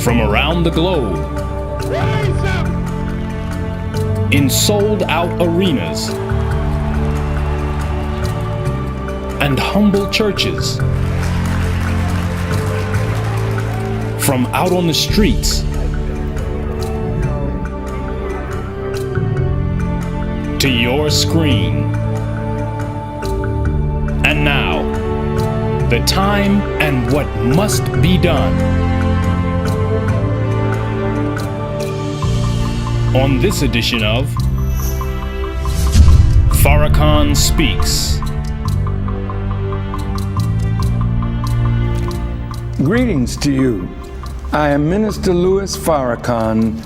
from around the globe, in sold-out arenas and humble churches, from out on the streets to your screen. And now, the time and what must be done. On this edition of Farrakhan Speaks. Greetings to you. I am Minister Louis Farrakhan,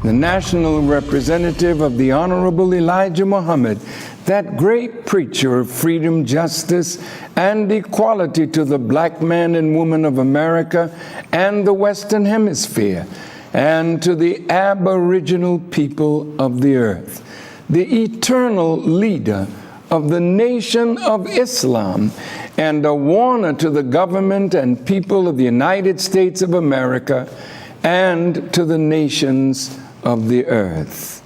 the national representative of the Honorable Elijah Muhammad, that great preacher of freedom, justice, and equality to the black man and woman of America and the Western Hemisphere, and to the aboriginal people of the earth, the eternal leader of the nation of Islam, and a warner to the government and people of the United States of America and to the nations of the earth.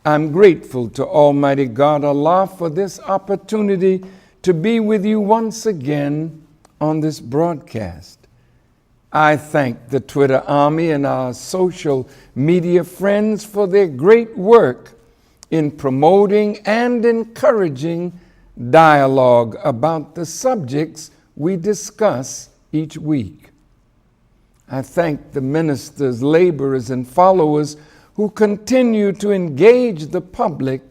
I'm grateful to Almighty God Allah for this opportunity to be with you once again on this broadcast. I thank the Twitter army and our social media friends for their great work in promoting and encouraging dialogue about the subjects we discuss each week. I thank the ministers, laborers, and followers who continue to engage the public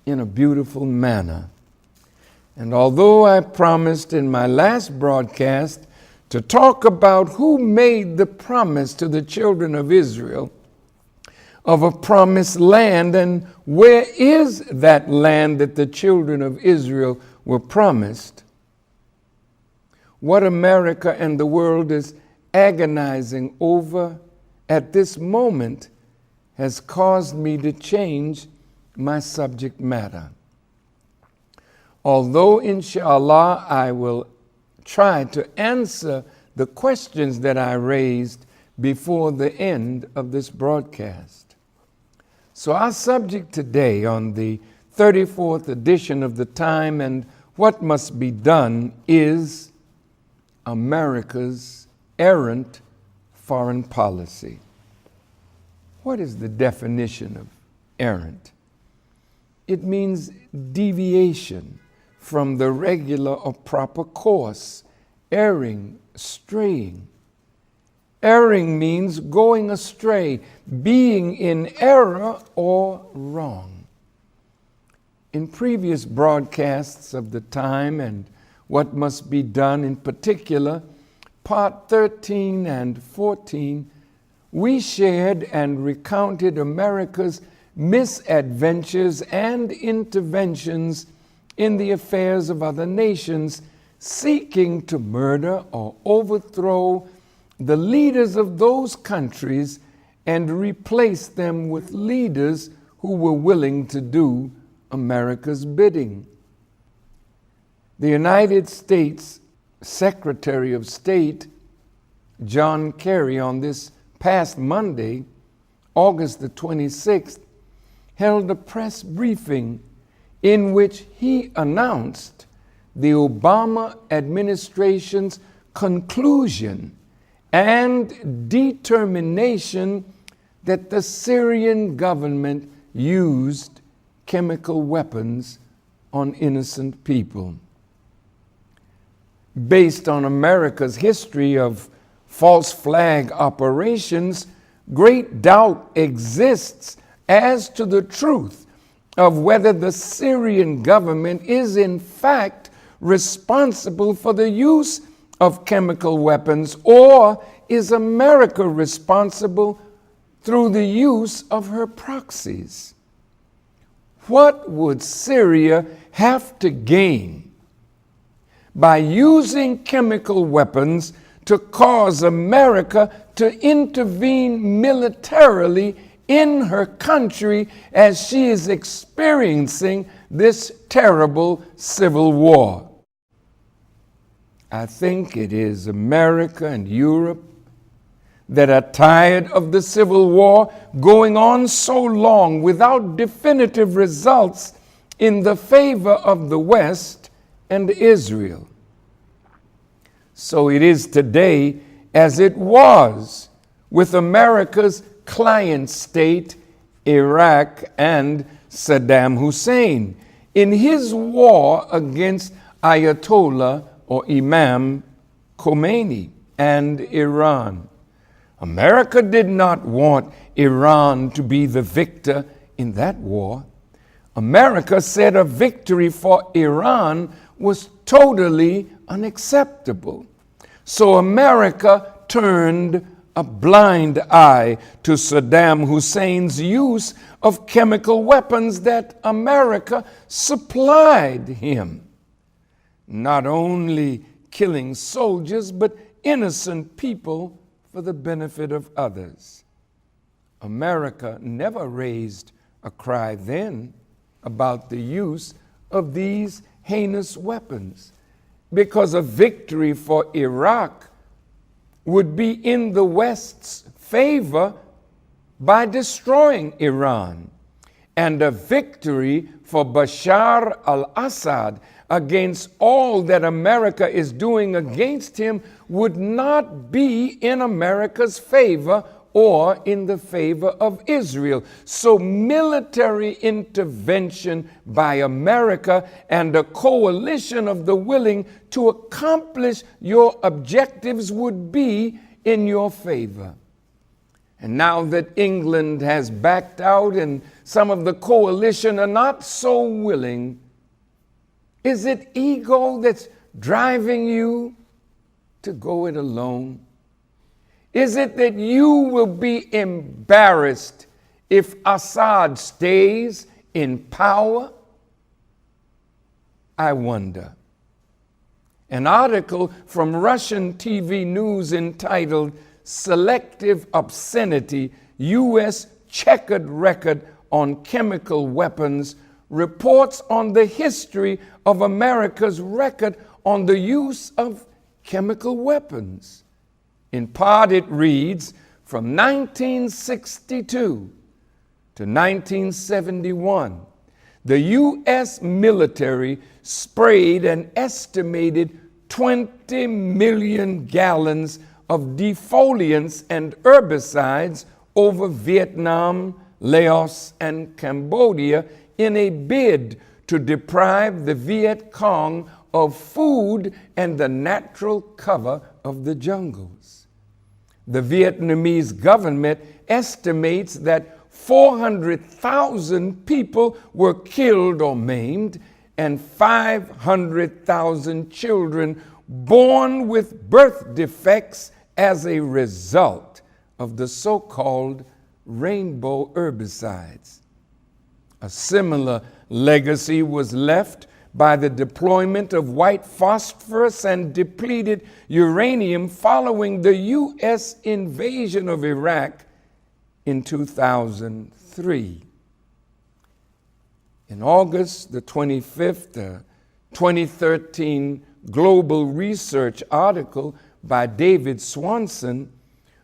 in a beautiful manner. And although I promised in my last broadcast to talk about who made the promise to the children of Israel of a promised land, and where is that land that the children of Israel were promised, what America and the world is agonizing over at this moment has caused me to change my subject matter. Although, inshallah, I will try to answer the questions that I raised before the end of this broadcast. So our subject today on the 34th edition of The Time and What Must Be Done is America's errant foreign policy. What is the definition of errant? It means deviation from the regular or proper course, erring, straying. Erring means going astray, being in error or wrong. In previous broadcasts of The Time and What Must Be Done, in particular, Part 13 and 14, we shared and recounted America's misadventures and interventions in the affairs of other nations, seeking to murder or overthrow the leaders of those countries and replace them with leaders who were willing to do America's bidding. The United States Secretary of State, John Kerry, on this past Monday, August the 26th, held a press briefing in which he announced the Obama administration's conclusion and determination that the Syrian government used chemical weapons on innocent people. Based on America's history of false flag operations, great doubt exists as to the truth of whether the Syrian government is in fact responsible for the use of chemical weapons, or is America responsible through the use of her proxies? What would Syria have to gain by using chemical weapons to cause America to intervene militarily in her country as she is experiencing this terrible civil war? I think it is America and Europe that are tired of the Civil War going on so long without definitive results in the favor of the West and Israel. So it is today as it was with America's client state, Iraq, and Saddam Hussein in his war against Ayatollah or Imam Khomeini and Iran. America did not want Iran to be the victor in that war. America said a victory for Iran was totally unacceptable. So America turned a blind eye to Saddam Hussein's use of chemical weapons that America supplied him, not only killing soldiers, but innocent people for the benefit of others. America never raised a cry then about the use of these heinous weapons, because a victory for Iraq would be in the West's favor by destroying Iran, and a victory for Bashar al-Assad against all that America is doing against him would not be in America's favor or in the favor of Israel. So military intervention by America and a coalition of the willing to accomplish your objectives would be in your favor. And now that England has backed out and some of the coalition are not so willing, is it ego that's driving you to go it alone? Is it that you will be embarrassed if Assad stays in power? I wonder. An article from Russian TV news entitled "Selective Obscenity, U.S. Checkered Record on Chemical Weapons" reports on the history of America's record on the use of chemical weapons. In part, it reads, from 1962 to 1971, the U.S. military sprayed an estimated 20 million gallons of defoliants and herbicides over Vietnam, Laos, and Cambodia in a bid to deprive the Viet Cong of food and the natural cover of the jungles. The Vietnamese government estimates that 400,000 people were killed or maimed, and 500,000 children born with birth defects as a result of the so-called rainbow herbicides. A similar legacy was left by the deployment of white phosphorus and depleted uranium following the U.S. invasion of Iraq in 2003. In August the 25th, a 2013 Global Research article by David Swanson,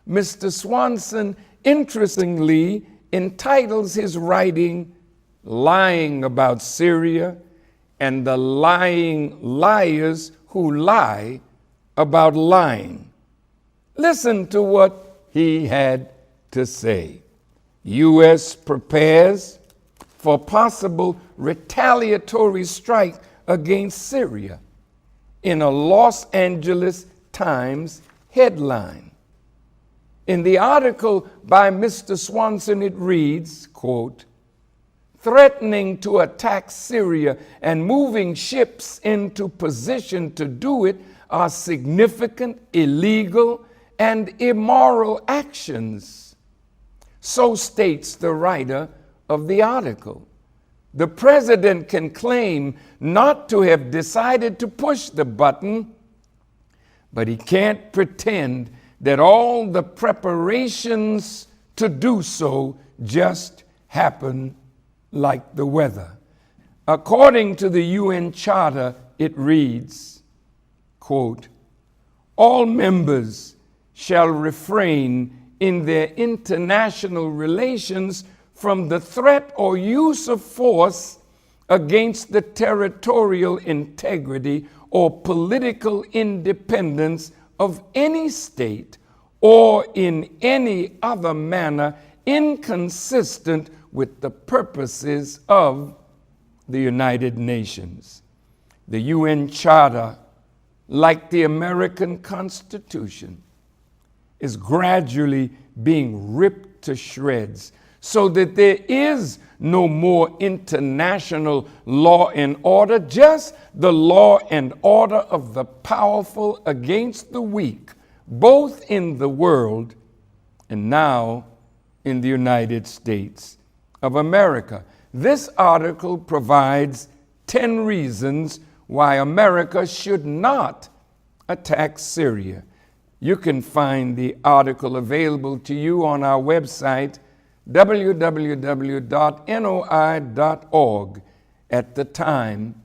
Mr. Swanson interestingly entitles his writing "Lying About Syria and the Lying Liars Who Lie About Lying." Listen to what he had to say. U.S. prepares for possible retaliatory strike against Syria in a Los Angeles Times headline. In the article by Mr. Swanson, it reads, quote, "Threatening to attack Syria and moving ships into position to do it are significant, illegal, and immoral actions." So states the writer of the article. The president can claim not to have decided to push the button, but he can't pretend that all the preparations to do so just happen like the weather. According to the UN Charter, it reads, quote, "All members shall refrain in their international relations from the threat or use of force against the territorial integrity or political independence of any state or in any other manner inconsistent with the purposes of the United Nations. The UN Charter, like the American Constitution, is gradually being ripped to shreds so that there is no more international law and order, just the law and order of the powerful against the weak, both in the world and now in the United States of America. This article provides 10 reasons why America should not attack Syria. You can find the article available to you on our website, www.noi.org, at the time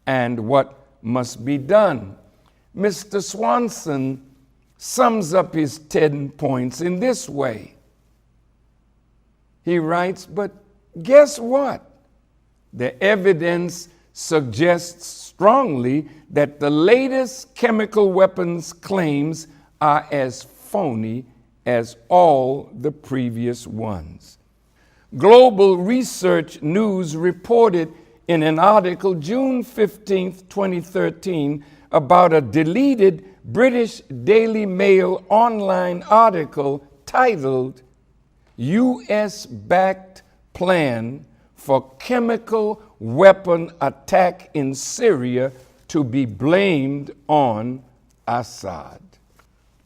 and what must be done. Mr. Swanson sums up his 10 points in this way. He writes, but guess what? The evidence suggests strongly that the latest chemical weapons claims are as phony as all the previous ones. Global Research News reported in an article June 15, 2013, about a deleted British Daily Mail online article titled U.S.-Backed Plan for Chemical Weapon Attack in Syria to be blamed on Assad.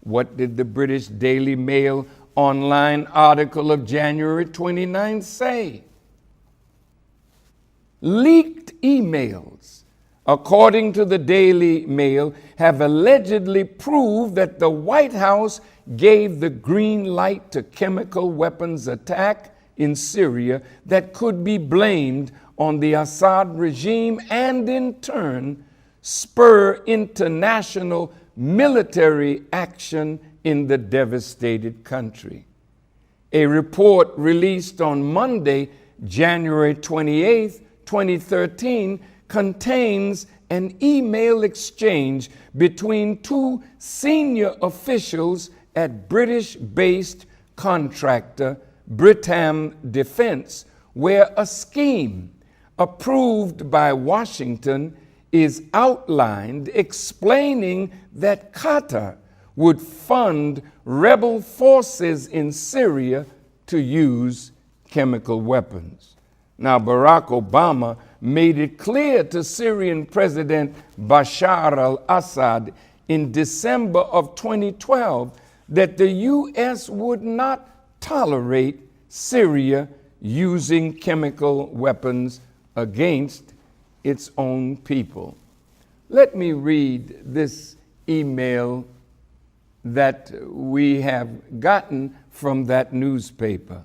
What did the British Daily Mail online article of January 29 say? Leaked emails, according to the Daily Mail, have allegedly proved that the White House gave the green light to chemical weapons attack in Syria that could be blamed on the Assad regime and in turn spur international military action in the devastated country. A report released on Monday, January 28, 2013, contains an email exchange between two senior officials at British-based contractor Britam Defense, where a scheme approved by Washington is outlined explaining that Qatar would fund rebel forces in Syria to use chemical weapons. Now, Barack Obama made it clear to Syrian President Bashar al-Assad in December of 2012 that the U.S. would not tolerate Syria using chemical weapons against its own people. Let me read this email that we have gotten from that newspaper.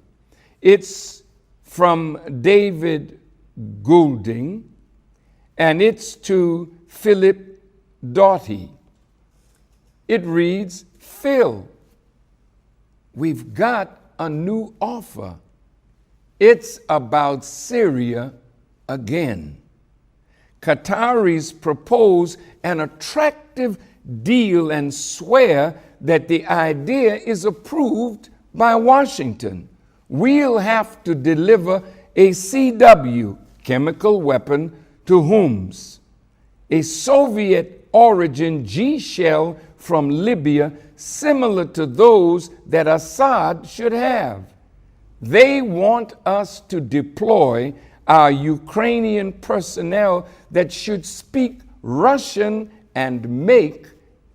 It's from David Goulding, and it's to Philip Doughty. It reads, Phil, we've got a new offer. It's about Syria again. Qataris propose an attractive deal and swear that the idea is approved by Washington. We'll have to deliver a CW, chemical weapon, to Homs, a Soviet origin G shell from Libya, similar to those that Assad should have. They want us to deploy our Ukrainian personnel that should speak Russian and make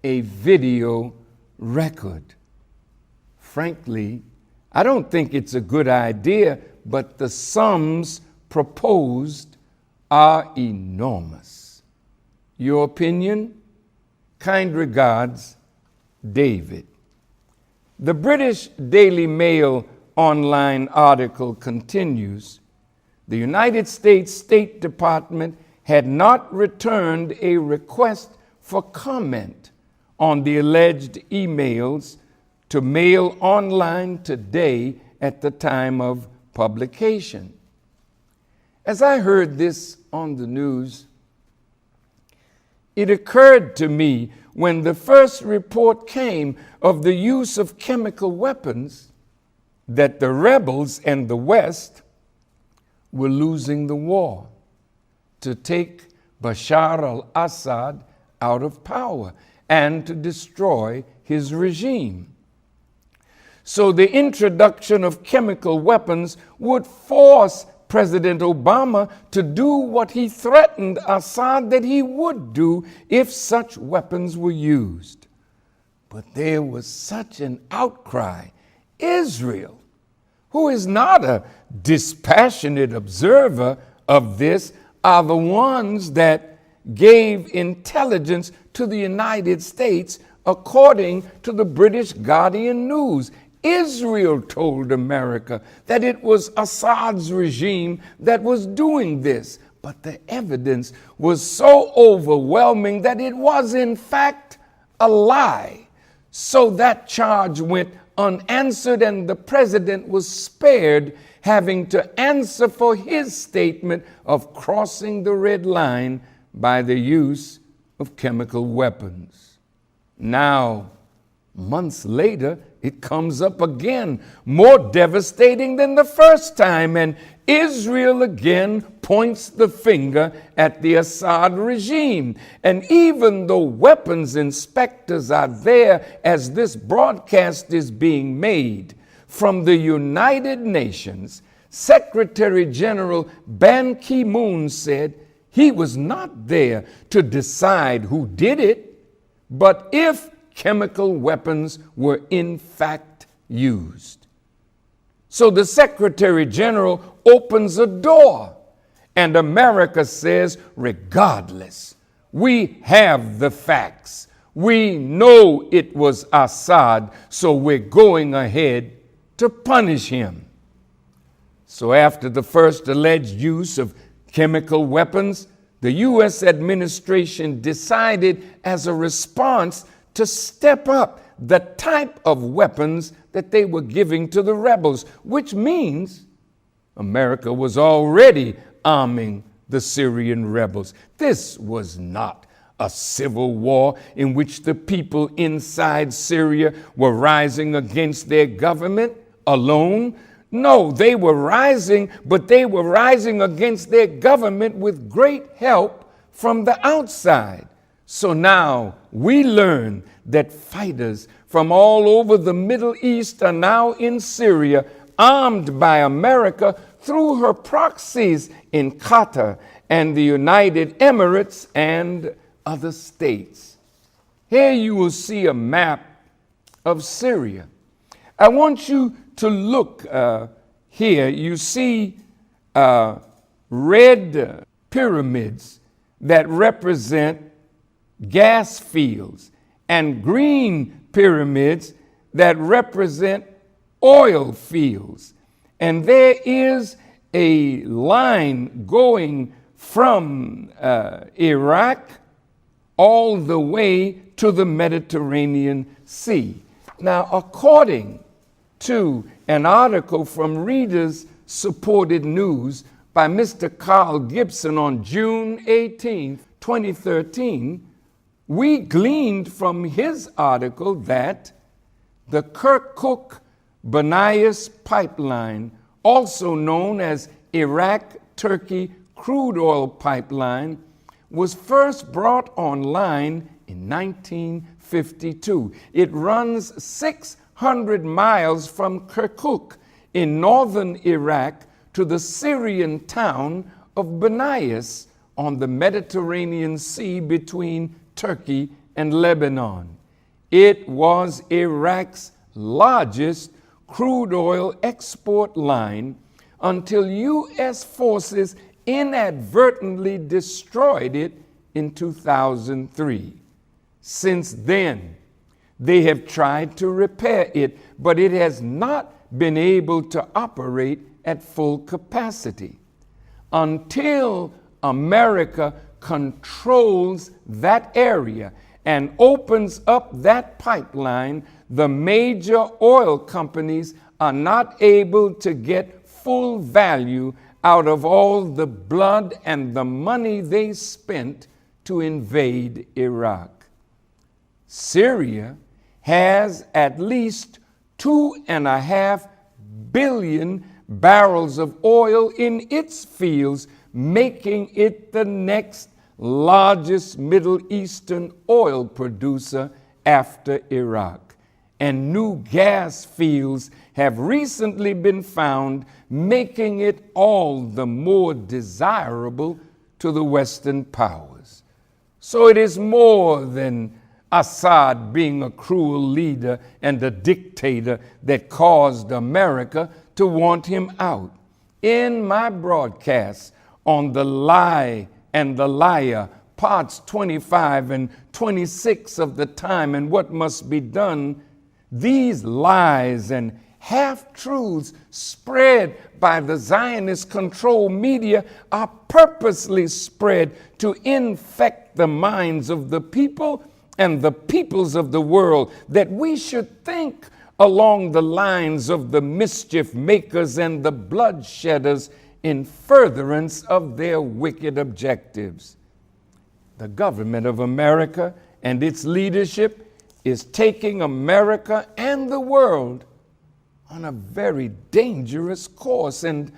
a video record. Frankly, I don't think it's a good idea, but the sums proposed are enormous. Your opinion? Kind regards, David. The British Daily Mail online article continues, the United States State Department had not returned a request for comment on the alleged emails, to mail online today at the time of publication. As I heard this on the news, it occurred to me when the first report came of the use of chemical weapons that the rebels and the West were losing the war to take Bashar al-Assad out of power and to destroy his regime. So the introduction of chemical weapons would force President Obama to do what he threatened Assad that he would do if such weapons were used. But there was such an outcry. Israel, who is not a dispassionate observer of this, are the ones that gave intelligence to the United States according to the British Guardian News. Israel told America that it was Assad's regime that was doing this, but the evidence was so overwhelming that it was in fact a lie. So that charge went unanswered, and the president was spared having to answer for his statement of crossing the red line by the use of chemical weapons. Now, months later, it comes up again, more devastating than the first time, and Israel again points the finger at the Assad regime. And even though weapons inspectors are there as this broadcast is being made, from the United Nations, Secretary General Ban Ki-moon said he was not there to decide who did it, but if chemical weapons were in fact used. So the Secretary General opens a door, and America says, regardless, we have the facts. We know it was Assad, so we're going ahead to punish him. So after the first alleged use of chemical weapons, the U.S. administration decided as a response to step up the type of weapons that they were giving to the rebels, which means America was already arming the Syrian rebels. This was not a civil war in which the people inside Syria were rising against their government alone. No, they were rising, but they were rising against their government with great help from the outside. So now we learn that fighters from all over the Middle East are now in Syria, armed by America through her proxies in Qatar and the United Emirates and other states. Here you will see a map of Syria. I want you to look here. You see red pyramids that represent gas fields and green pyramids that represent oil fields. And there is a line going from Iraq all the way to the Mediterranean Sea. Now, according to an article from Reader's Supported News by Mr. Carl Gibson on June 18, 2013, we gleaned from his article that the Kirkuk-Banayas pipeline, also known as Iraq-Turkey crude oil pipeline, was first brought online in 1952. It runs 600 miles from Kirkuk in northern Iraq to the Syrian town of Banayas on the Mediterranean Sea between Turkey and Lebanon. It was Iraq's largest crude oil export line until U.S. forces inadvertently destroyed it in 2003. Since then, they have tried to repair it, but it has not been able to operate at full capacity. Until America controls that area and opens up that pipeline, the major oil companies are not able to get full value out of all the blood and the money they spent to invade Iraq. Syria has at least 2.5 billion barrels of oil in its fields, making it the next largest Middle Eastern oil producer after Iraq. And new gas fields have recently been found, making it all the more desirable to the Western powers. So it is more than Assad being a cruel leader and a dictator that caused America to want him out. In my broadcast on The Lie and the Liar, parts 25 and 26 of The Time and What Must Be Done, these lies and half-truths spread by the Zionist-controlled media are purposely spread to infect the minds of the people and the peoples of the world, that we should think along the lines of the mischief makers and the bloodshedders in furtherance of their wicked objectives. The government of America and its leadership is taking America and the world on a very dangerous course, and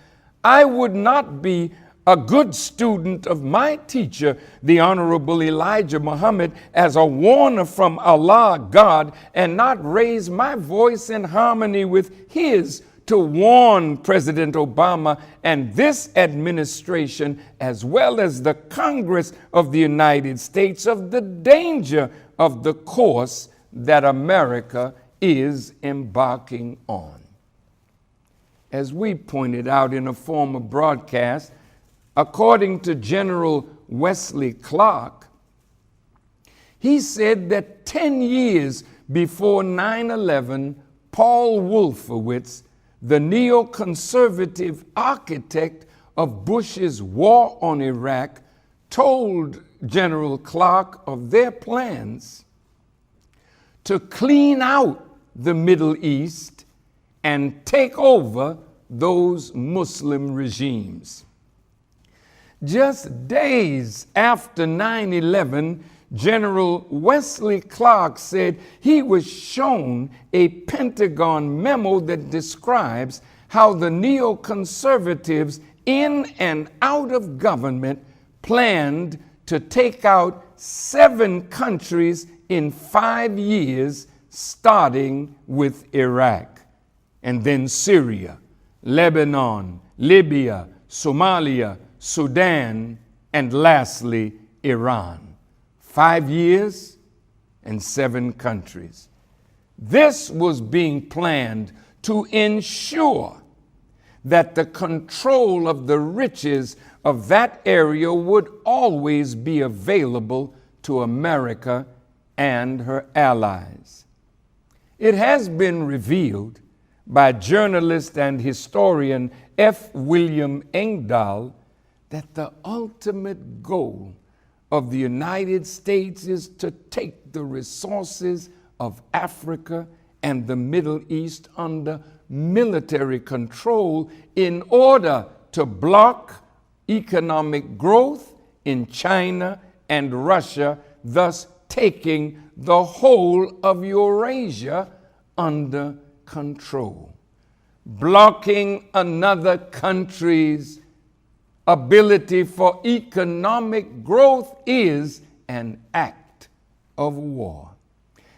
I would not be a good student of my teacher, the Honorable Elijah Muhammad, as a warner from Allah God, and not raise my voice in harmony with his to warn President Obama and this administration, as well as the Congress of the United States, of the danger of the course that America is embarking on. As we pointed out in a former broadcast, according to General Wesley Clark, he said that 10 years before 9/11, Paul Wolfowitz, the neoconservative architect of Bush's war on Iraq, told General Clark of their plans to clean out the Middle East and take over those Muslim regimes. Just days after 9/11, General Wesley Clark said he was shown a Pentagon memo that describes how the neoconservatives in and out of government planned to take out 7 countries in 5 years, starting with Iraq, and then Syria, Lebanon, Libya, Somalia, Sudan, and lastly, Iran. 5 years and 7 countries. This was being planned to ensure that the control of the riches of that area would always be available to America and her allies. It has been revealed by journalist and historian F. William Engdahl that the ultimate goal of the United States is to take the resources of Africa and the Middle East under military control in order to block economic growth in China and Russia, thus taking the whole of Eurasia under control. Blocking another country's ability for economic growth is an act of war.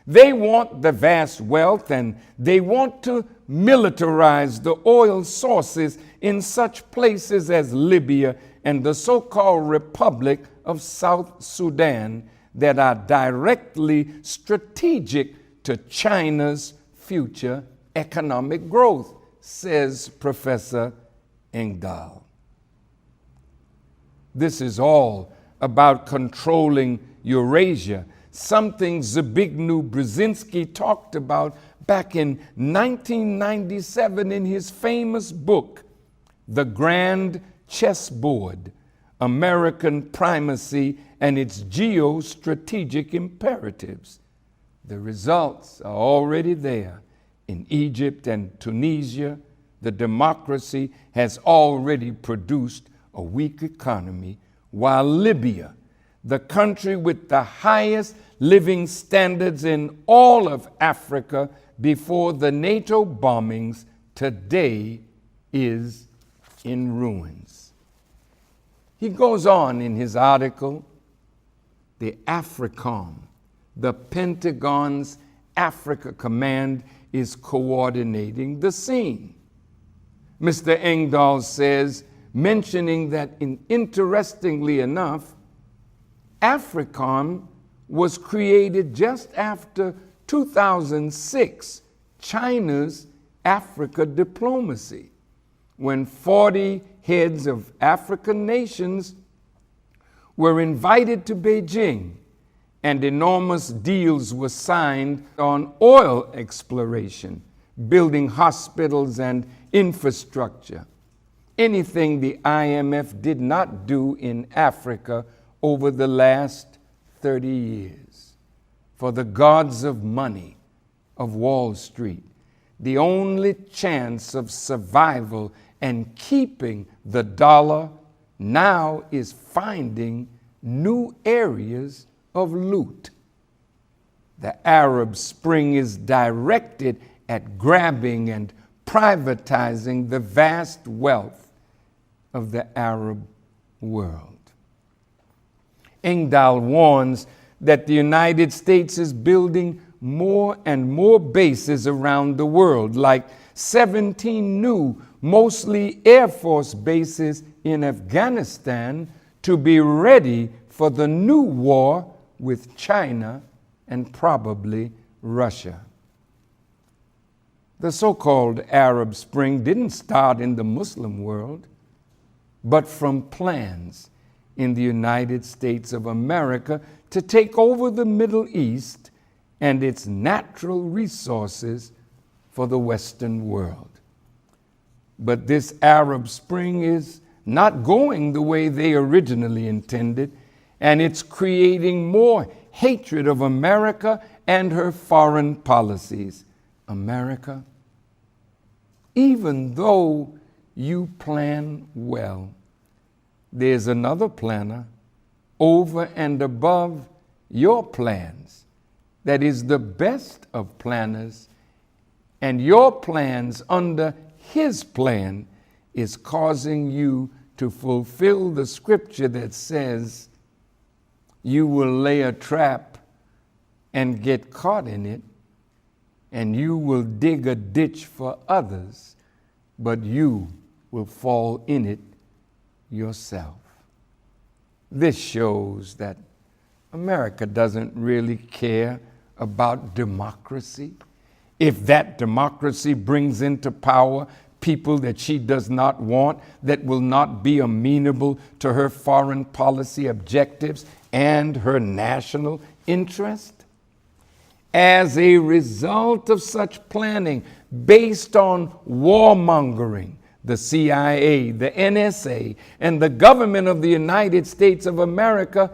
They want the vast wealth, and they want to militarize the oil sources in such places as Libya and the so-called Republic of South Sudan that are directly strategic to China's future economic growth, says Professor Engdahl. This is all about controlling Eurasia, something Zbigniew Brzezinski talked about back in 1997 in his famous book, The Grand Chessboard, American Primacy and its geostrategic imperatives. The results are already there. In Egypt and Tunisia, the democracy has already produced a weak economy, while Libya, the country with the highest living standards in all of Africa before the NATO bombings, today is in ruins. He goes on in his article, the AFRICOM, the Pentagon's Africa Command, is coordinating the scene. Mr. Engdahl says, mentioning that, interestingly enough, AFRICOM was created just after 2006, China's Africa diplomacy, when 40 heads of African nations were invited to Beijing and enormous deals were signed on oil exploration, building hospitals and infrastructure. Anything the IMF did not do in Africa over the last 30 years. For the gods of money, of Wall Street, the only chance of survival and keeping the dollar now is finding new areas of loot. The Arab Spring is directed at grabbing and privatizing the vast wealth of the Arab world. Engdahl warns that the United States is building more and more bases around the world, like 17 new, mostly Air Force bases in Afghanistan, to be ready for the new war with China and probably Russia. The so-called Arab Spring didn't start in the Muslim world, but from plans in the United States of America to take over the Middle East and its natural resources for the Western world. But this Arab Spring is not going the way they originally intended, and it's creating more hatred of America and her foreign policies. America, even though you plan well, there's another planner over and above your plans that is the best of planners, and your plans under his plan is causing you to fulfill the scripture that says you will lay a trap and get caught in it, and you will dig a ditch for others, but you will fall in it yourself. This shows that America doesn't really care about democracy. If that democracy brings into power people that she does not want, that will not be amenable to her foreign policy objectives and her national interest. As a result of such planning based on warmongering, the CIA, the NSA, and the government of the United States of America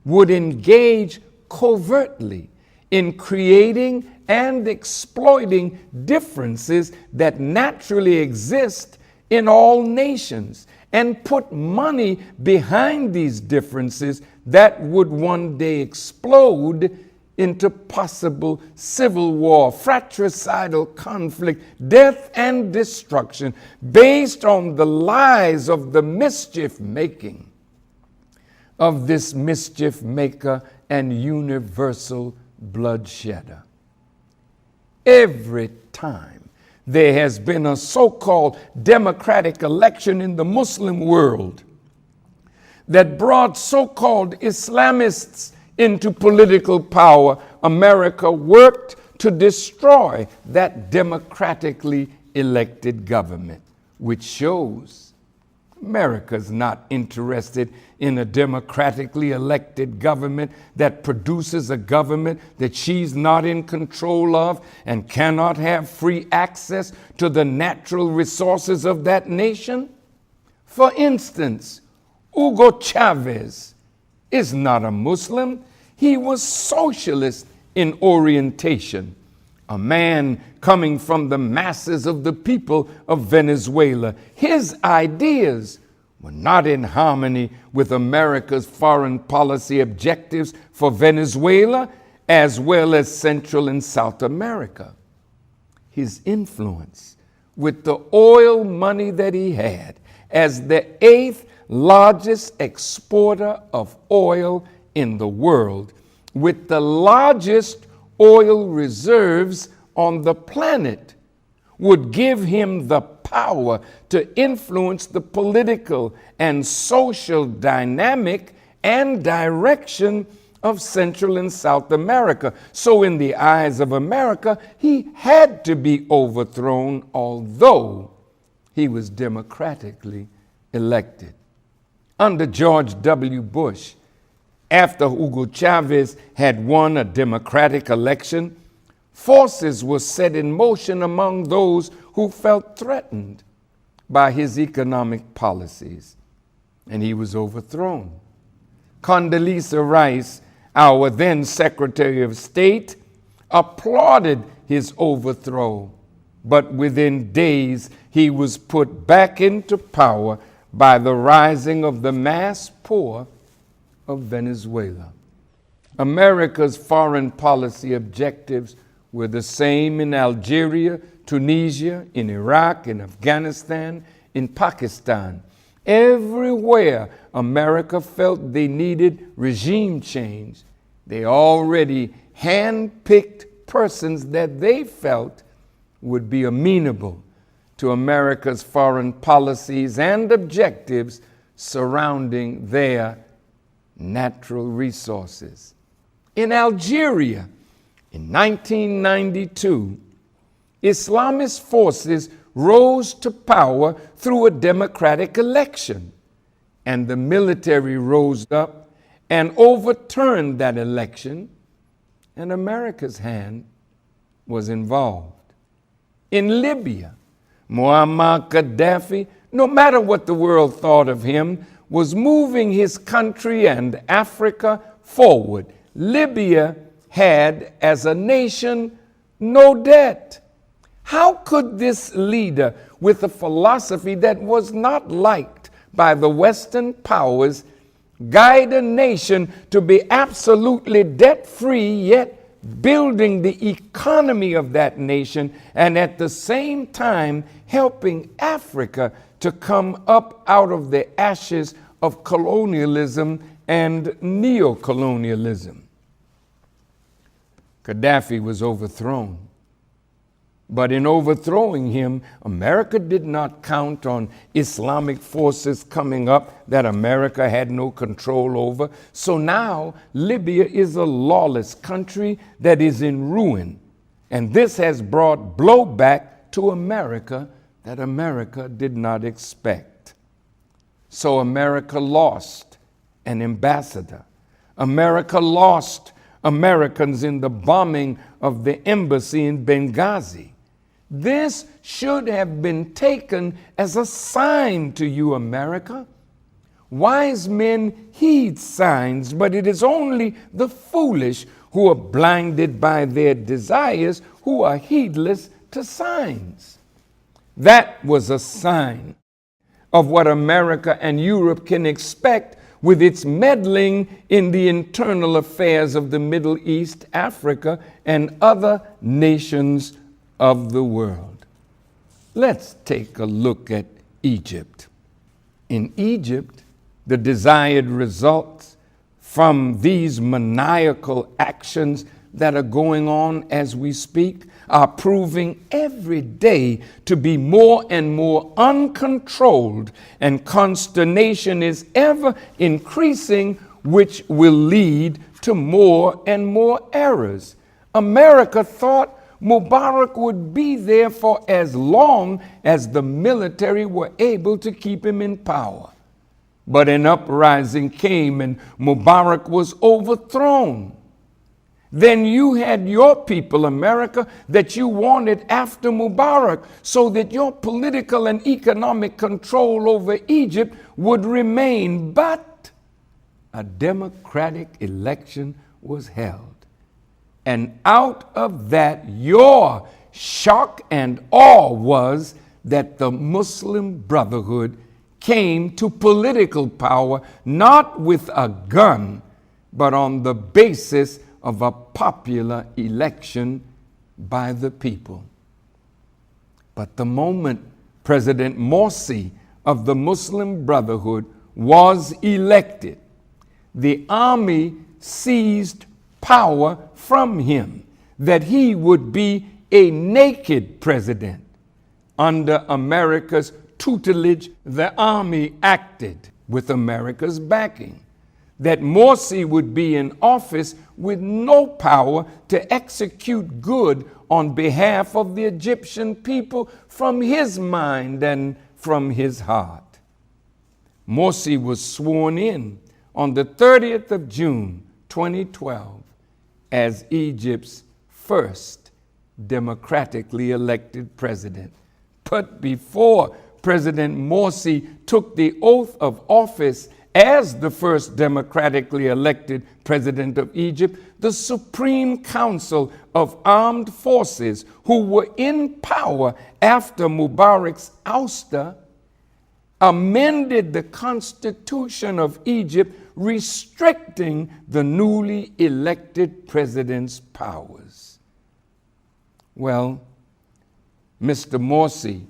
would engage covertly in creating and exploiting differences that naturally exist in all nations, and put money behind these differences that would one day explode into possible civil war, fratricidal conflict, death and destruction, based on the lies of the mischief making of this mischief maker and universal bloodshedder. Every time there has been a so-called democratic election in the Muslim world that brought so-called Islamists into political power, America worked to destroy that democratically elected government, which shows America's not interested in a democratically elected government that produces a government that she's not in control of and cannot have free access to the natural resources of that nation. For instance, Hugo Chavez is not a Muslim. He was socialist in orientation, a man coming from the masses of the people of Venezuela. His ideas were not in harmony with America's foreign policy objectives for Venezuela, as well as Central and South America. His influence with the oil money that he had as the 8th largest exporter of oil in the world, with the largest oil reserves on the planet, would give him the power to influence the political and social dynamic and direction of Central and South America. So in the eyes of America, he had to be overthrown, although he was democratically elected. Under George W. Bush, after Hugo Chavez had won a democratic election, forces were set in motion among those who felt threatened by his economic policies, and he was overthrown. Condoleezza Rice, our then Secretary of State, applauded his overthrow, but within days he was put back into power by the rising of the mass poor of Venezuela. America's foreign policy objectives were the same in Algeria, Tunisia, in Iraq, in Afghanistan, in Pakistan. Everywhere America felt they needed regime change, they already hand-picked persons that they felt would be amenable to America's foreign policies and objectives surrounding their natural resources. In Algeria, in 1992, Islamist forces rose to power through a democratic election, and the military rose up and overturned that election, and America's hand was involved. In Libya, Muammar Gaddafi, no matter what the world thought of him, was moving his country and Africa forward. Libya had, as a nation, no debt. How could this leader, with a philosophy that was not liked by the Western powers, guide a nation to be absolutely debt-free, yet building the economy of that nation, and at the same time helping Africa to come up out of the ashes of colonialism and neocolonialism? Gaddafi was overthrown. But in overthrowing him, America did not count on Islamic forces coming up that America had no control over. So now Libya is a lawless country that is in ruin. And this has brought blowback to America that America did not expect. So America lost an ambassador. America lost Americans in the bombing of the embassy in Benghazi. This should have been taken as a sign to you, America. Wise men heed signs, but it is only the foolish who are blinded by their desires, who are heedless to signs. That was a sign of what America and Europe can expect with its meddling in the internal affairs of the Middle East, Africa, and other nations of the world. Let's take a look at Egypt. In Egypt, the desired results from these maniacal actions that are going on as we speak are proving every day to be more and more uncontrolled, and consternation is ever increasing, which will lead to more and more errors. America thought Mubarak would be there for as long as the military were able to keep him in power. But an uprising came and Mubarak was overthrown. Then you had your people, America, that you wanted after Mubarak, so that your political and economic control over Egypt would remain. But a democratic election was held. And out of that, your shock and awe was that the Muslim Brotherhood came to political power not with a gun, but on the basis of a popular election by the people. But the moment President Morsi of the Muslim Brotherhood was elected, the army seized power from him, that he would be a naked president. Under America's tutelage, the army acted with America's backing, that Morsi would be in office with no power to execute good on behalf of the Egyptian people from his mind and from his heart. Morsi was sworn in on the 30th of June, 2012, as Egypt's first democratically elected president. But before President Morsi took the oath of office as the first democratically elected president of Egypt, the Supreme Council of Armed Forces, who were in power after Mubarak's ouster, amended the Constitution of Egypt, restricting the newly elected president's powers. Well, Mr. Morsi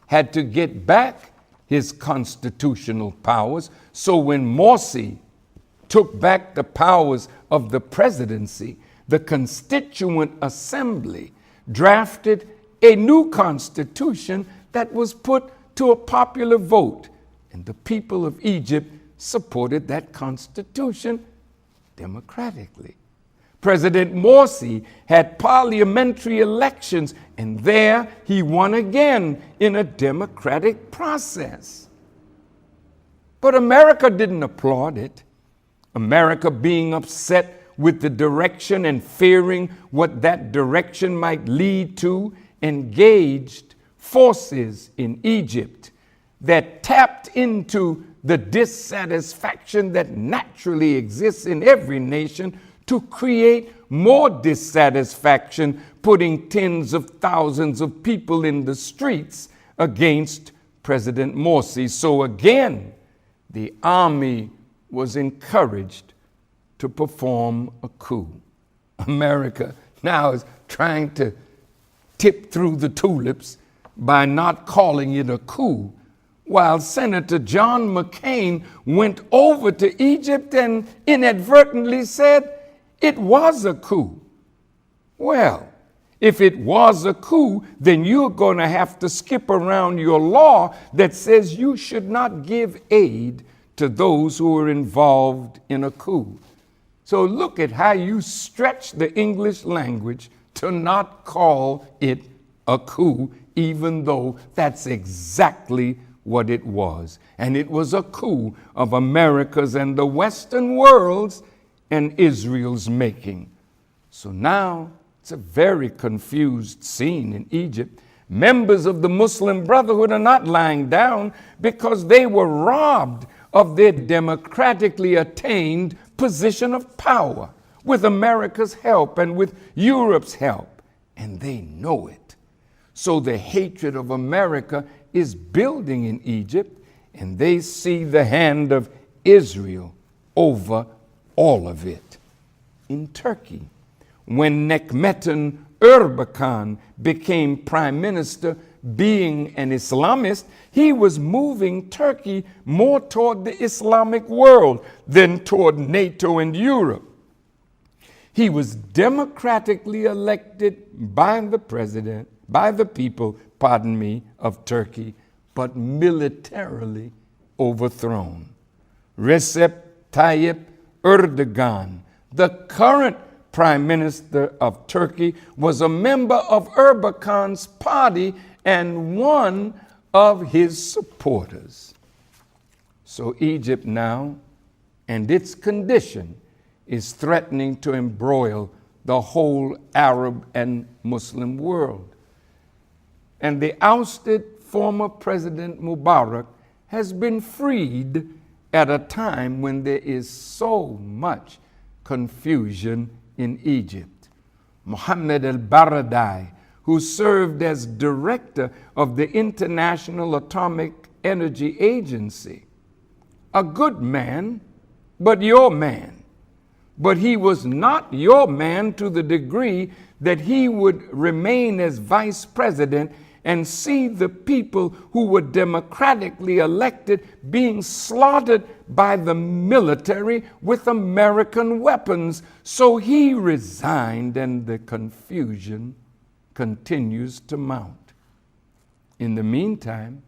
had to get back his constitutional powers, so when Morsi took back the powers of the presidency, the Constituent Assembly drafted a new constitution that was put to a popular vote, and the people of Egypt supported that constitution democratically. President Morsi had parliamentary elections, and there he won again in a democratic process. But America didn't applaud it. America, being upset with the direction and fearing what that direction might lead to, engaged forces in Egypt that tapped into the dissatisfaction that naturally exists in every nation to create more dissatisfaction, putting tens of thousands of people in the streets against President Morsi. So again, the army was encouraged to perform a coup. America now is trying to tip through the tulips by not calling it a coup, while Senator John McCain went over to Egypt and inadvertently said it was a coup. Well, if it was a coup, then you're going to have to skip around your law that says you should not give aid to those who are involved in a coup. So look at how you stretch the English language to not call it a coup, even though that's exactly what it was. And it was a coup of America's and the Western world's and Israel's making. So now it's a very confused scene in Egypt. Members of the Muslim Brotherhood are not lying down because they were robbed of their democratically attained position of power with America's help and with Europe's help. And they know it. So the hatred of America is building in Egypt, and they see the hand of Israel over all of it. In Turkey, when Necmettin Erbakan became prime minister, being an Islamist, he was moving Turkey more toward the Islamic world than toward NATO and Europe. He was democratically elected by the people, of Turkey, but militarily overthrown. Recep Tayyip Erdogan, the current prime minister of Turkey, was a member of Erbakan's party and one of his supporters. So Egypt now, and its condition, is threatening to embroil the whole Arab and Muslim world. And the ousted former President Mubarak has been freed at a time when there is so much confusion in Egypt. Mohammed al-Baradei, who served as director of the International Atomic Energy Agency, a good man, but your man. But he was not your man to the degree that he would remain as vice president and see the people who were democratically elected being slaughtered by the military with American weapons. So he resigned, and the confusion continues to mount. In the meantime,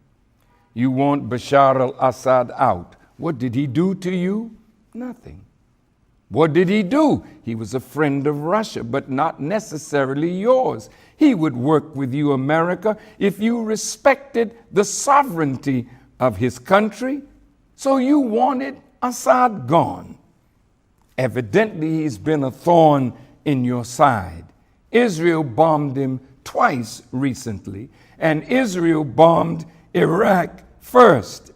you want Bashar al-Assad out. What did he do to you? Nothing. What did he do? He was a friend of Russia, but not necessarily yours. He would work with you, America, if you respected the sovereignty of his country. So you wanted Assad gone. Evidently, he's been a thorn in your side. Israel bombed him twice recently, and Israel bombed Iraq first,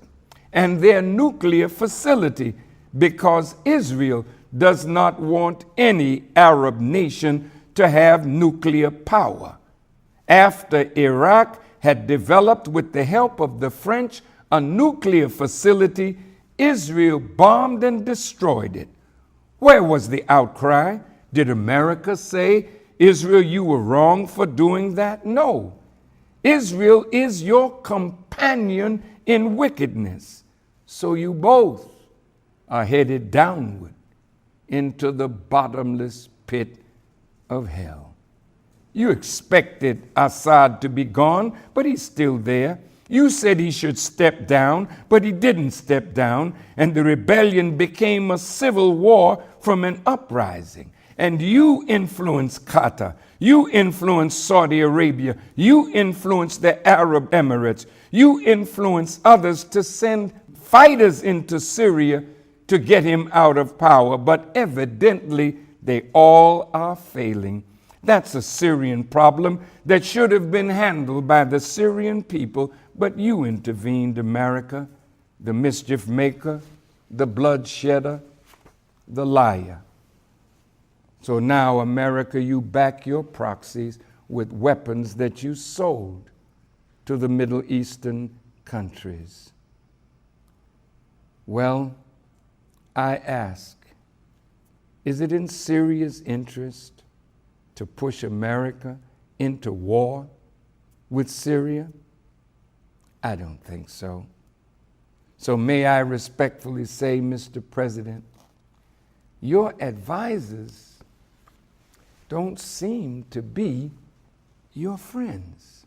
and their nuclear facility, because Israel does not want any Arab nation to have nuclear power. After Iraq had developed, with the help of the French, a nuclear facility, Israel bombed and destroyed it. Where was the outcry? Did America say, Israel, you were wrong for doing that? No. Israel is your companion in wickedness. So you both are headed downward into the bottomless pit of hell. You expected Assad to be gone, but he's still there. You said he should step down, but he didn't step down, and the rebellion became a civil war from an uprising. And you influenced Qatar, you influenced Saudi Arabia, you influenced the Arab Emirates, you influenced others to send fighters into Syria to get him out of power, but evidently they all are failing. That's a Syrian problem that should have been handled by the Syrian people, but you intervened, America, the mischief maker, the bloodshedder, the liar. So now, America, you back your proxies with weapons that you sold to the Middle Eastern countries. Well, I ask, is it in Syria's interest to push America into war with Syria? I don't think so. So may I respectfully say, Mr. President, your advisors don't seem to be your friends.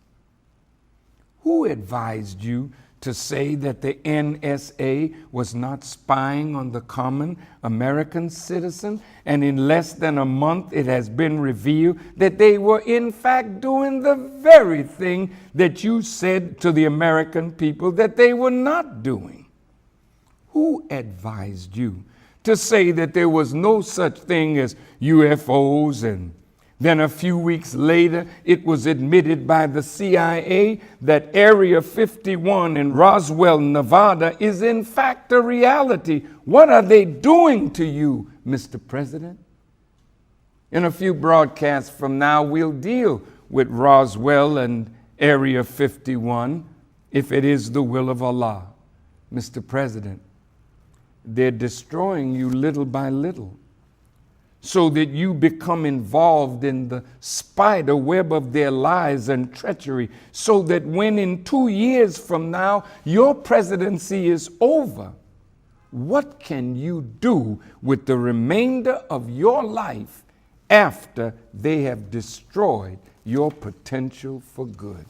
Who advised you to say that the NSA was not spying on the common American citizen, and in less than a month it has been revealed that they were in fact doing the very thing that you said to the American people that they were not doing? Who advised you to say that there was no such thing as UFOs, and then a few weeks later it was admitted by the CIA that Area 51 in Roswell, Nevada is in fact a reality? What are they doing to you, Mr. President? In a few broadcasts from now, we'll deal with Roswell and Area 51 if it is the will of Allah. Mr. President, they're destroying you little by little, so that you become involved in the spider web of their lies and treachery, so that when in 2 years from now your presidency is over, what can you do with the remainder of your life after they have destroyed your potential for good?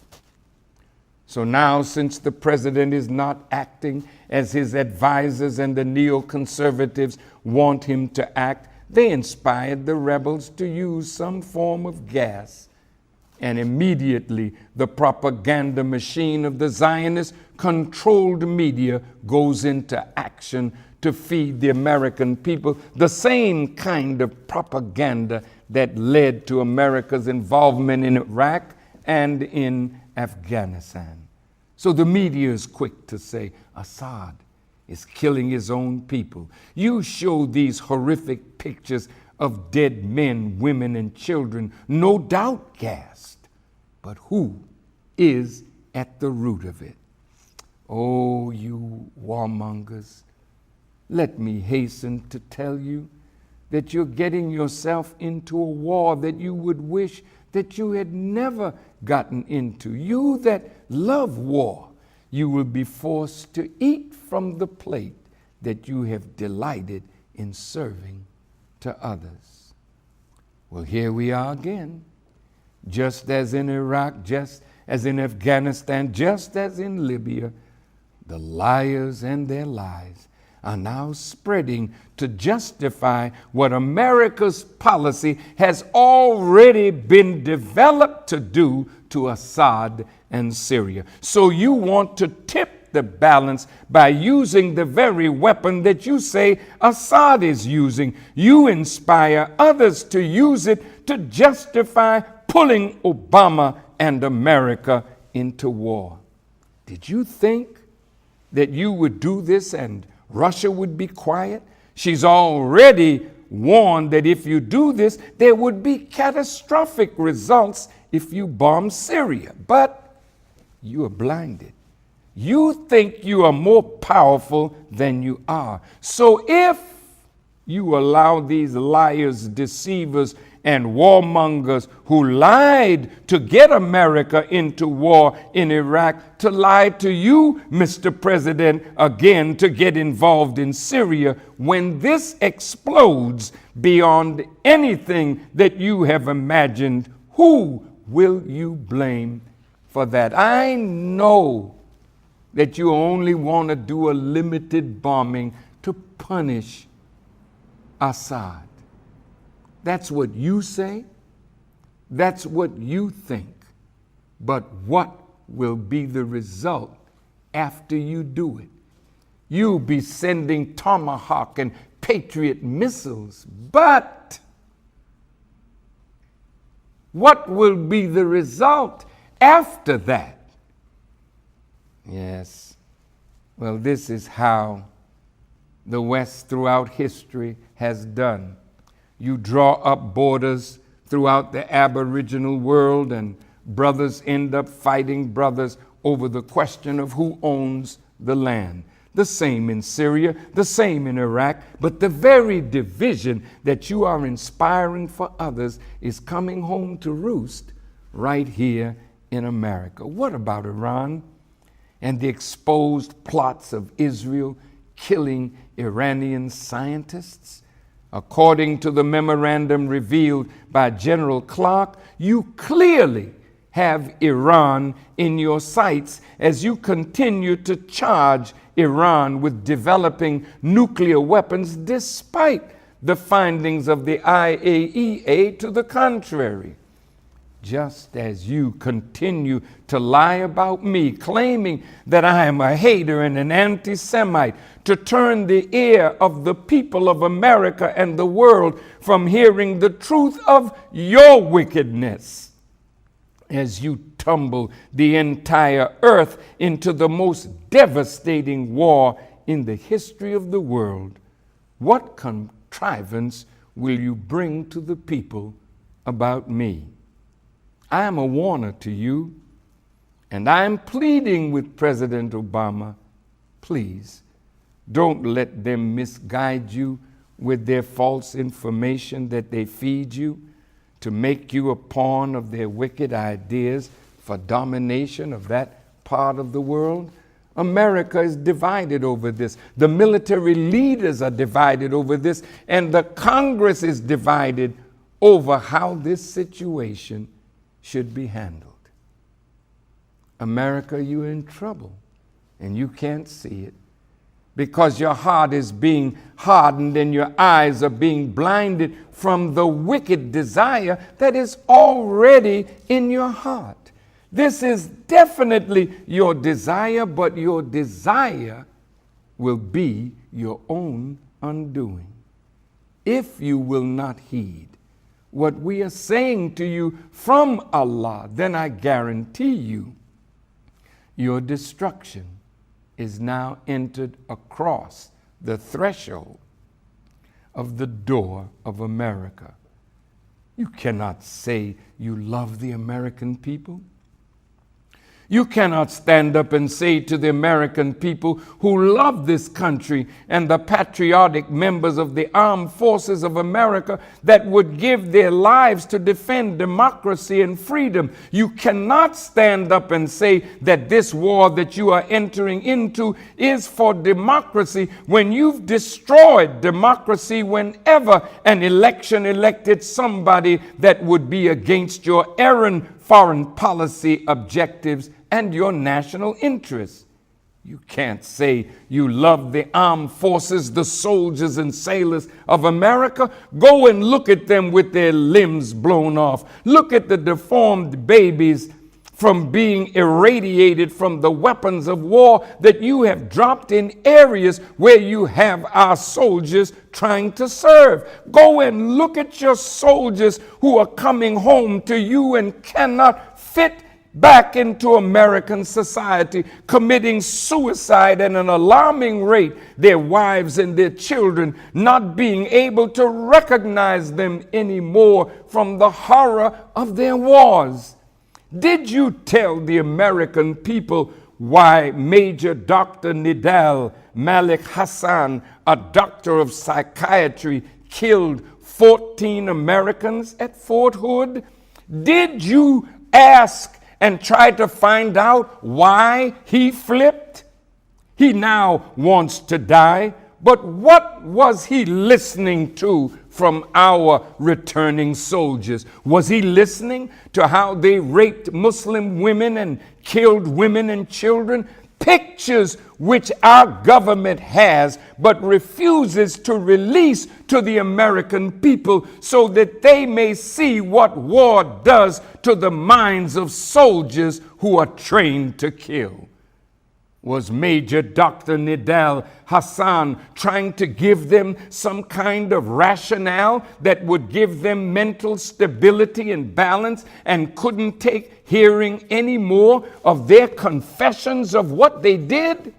So now, since the president is not acting as his advisors and the neoconservatives want him to act, they inspired the rebels to use some form of gas. And immediately the propaganda machine of the Zionist controlled media goes into action to feed the American people the same kind of propaganda that led to America's involvement in Iraq and in Afghanistan. So the media is quick to say, Assad is killing his own people. You show these horrific pictures of dead men, women, and children, no doubt gassed. But who is at the root of it? Oh, you warmongers, let me hasten to tell you that you're getting yourself into a war that you would wish that you had never gotten into. You that love war, you will be forced to eat from the plate that you have delighted in serving to others. Well, here we are again, just as in Iraq, just as in Afghanistan, just as in Libya. The liars and their lies are now spreading to justify what America's policy has already been developed to do to Assad and Syria. So you want to tip the balance by using the very weapon that you say Assad is using. You inspire others to use it to justify pulling Obama and America into war. Did you think that you would do this and Russia would be quiet? She's already warned that if you do this, there would be catastrophic results if you bomb Syria. But you are blinded. You think you are more powerful than you are. So if you allow these liars, deceivers, and warmongers who lied to get America into war in Iraq to lie to you, Mr. President, again to get involved in Syria, when this explodes beyond anything that you have imagined, who will you blame for that? I know that you only want to do a limited bombing to punish Assad. That's what you say. That's what you think. But what will be the result after you do it? You'll be sending Tomahawk and Patriot missiles. But what will be the result after that? Yes. Well, this is how the West throughout history has done. You draw up borders throughout the Aboriginal world, and brothers end up fighting brothers over the question of who owns the land. The same in Syria, the same in Iraq, but the very division that you are inspiring for others is coming home to roost right here in America. What about Iran and the exposed plots of Israel killing Iranian scientists? According to the memorandum revealed by General Clark, you clearly have Iran in your sights as you continue to charge Iran with developing nuclear weapons despite the findings of the IAEA to the contrary. Just as you continue to lie about me, claiming that I am a hater and an anti-Semite, to turn the ear of the people of America and the world from hearing the truth of your wickedness, as you tumble the entire earth into the most devastating war in the history of the world. What contrivance will you bring to the people about me? I am a warner to you, and I am pleading with President Obama, please don't let them misguide you with their false information that they feed you to make you a pawn of their wicked ideas for domination of that part of the world. America is divided over this. The military leaders are divided over this, and the Congress is divided over how this situation should be handled. America, you're in trouble, and you can't see it because your heart is being hardened and your eyes are being blinded from the wicked desire that is already in your heart. This is definitely your desire, but your desire will be your own undoing if you will not heed what we are saying to you from Allah. Then I guarantee you your destruction is now entered across the threshold of the door of America. You cannot say you love the American people. You cannot stand up and say to the American people who love this country and the patriotic members of the armed forces of America that would give their lives to defend democracy and freedom. You cannot stand up and say that this war that you are entering into is for democracy when you've destroyed democracy whenever an election elected somebody that would be against your errant foreign policy objectives and your national interests. You can't say you love the armed forces, the soldiers and sailors of America. Go and look at them with their limbs blown off. Look at the deformed babies from being irradiated from the weapons of war that you have dropped in areas where you have our soldiers trying to serve. Go and look at your soldiers who are coming home to you and cannot fit back into American society, committing suicide at an alarming rate, their wives and their children not being able to recognize them anymore from the horror of their wars. Did you tell the American people why Major Dr. Nidal Malik Hassan, a doctor of psychiatry, killed 14 Americans at Fort Hood? Did you ask and try to find out why he flipped? He now wants to die, but what was he listening to from our returning soldiers? Was he listening to how they raped Muslim women and killed women and children? Pictures which our government has but refuses to release to the American people so that they may see what war does to the minds of soldiers who are trained to kill. Was Major Dr. Nidal Hassan trying to give them some kind of rationale that would give them mental stability and balance, and couldn't take hearing any more of their confessions of what they did,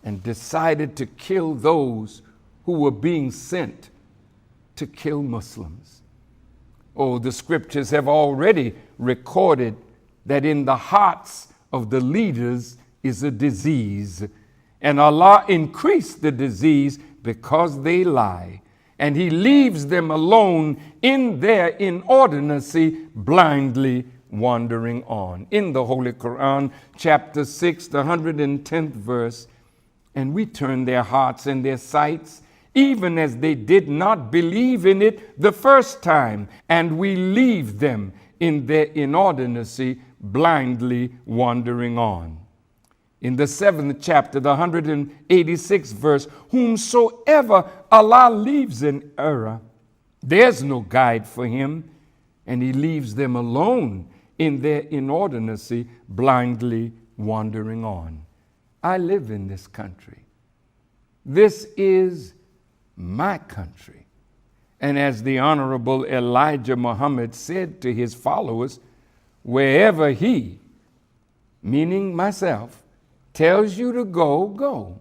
and decided to kill those who were being sent to kill Muslims? Oh, the scriptures have already recorded that in the hearts of the leaders is a disease, and Allah increased the disease because they lie, and he leaves them alone in their inordinacy, blindly wandering on. In the Holy Quran, chapter 6, the 110th verse, and we turn their hearts and their sights, even as they did not believe in it the first time, and we leave them in their inordinacy, blindly wandering on. In the 7th chapter, the 186th verse, whomsoever Allah leaves in error, there's no guide for him, and he leaves them alone in their inordinacy, blindly wandering on. I live in this country. This is my country. And as the Honorable Elijah Muhammad said to his followers, wherever he, meaning myself, tells you to go, go.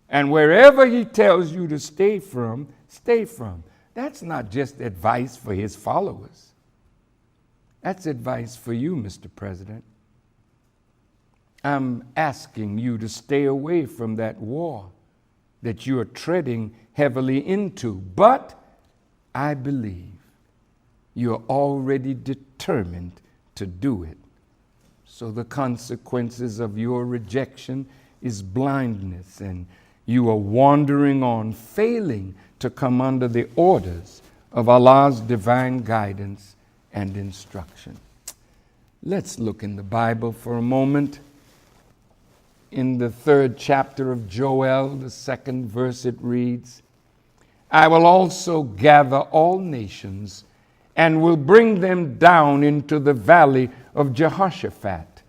And wherever he tells you to stay from, stay from. That's not just advice for his followers. That's advice for you, Mr. President. I'm asking you to stay away from that war that you are treading heavily into. But I believe you're already determined to do it. So the consequences of your rejection is blindness, and you are wandering on, failing to come under the orders of Allah's divine guidance and instruction. Let's look in the Bible for a moment. In the 3rd chapter of Joel, the 2nd verse, it reads, I will also gather all nations and will bring them down into the valley of Jehoshaphat,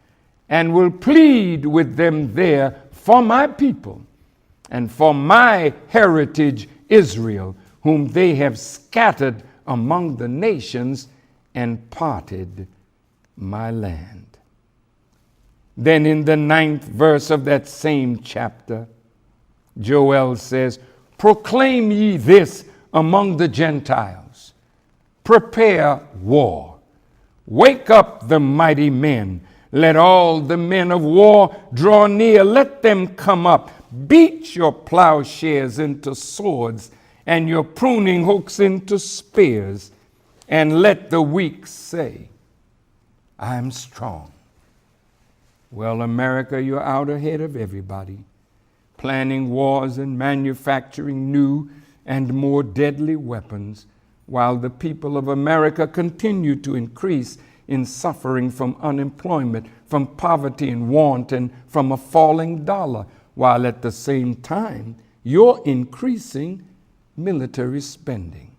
and will plead with them there for my people and for my heritage Israel, whom they have scattered among the nations and parted my land. Then in the 9th verse of that same chapter, Joel says, proclaim ye this among the Gentiles. Prepare war. Wake up the mighty men. Let all the men of war draw near. Let them come up. Beat your plowshares into swords and your pruning hooks into spears. And let the weak say, I am strong. Well, America, you're out ahead of everybody, planning wars and manufacturing new and more deadly weapons, while the people of America continue to increase in suffering from unemployment, from poverty and want, and from a falling dollar, while at the same time you're increasing military spending.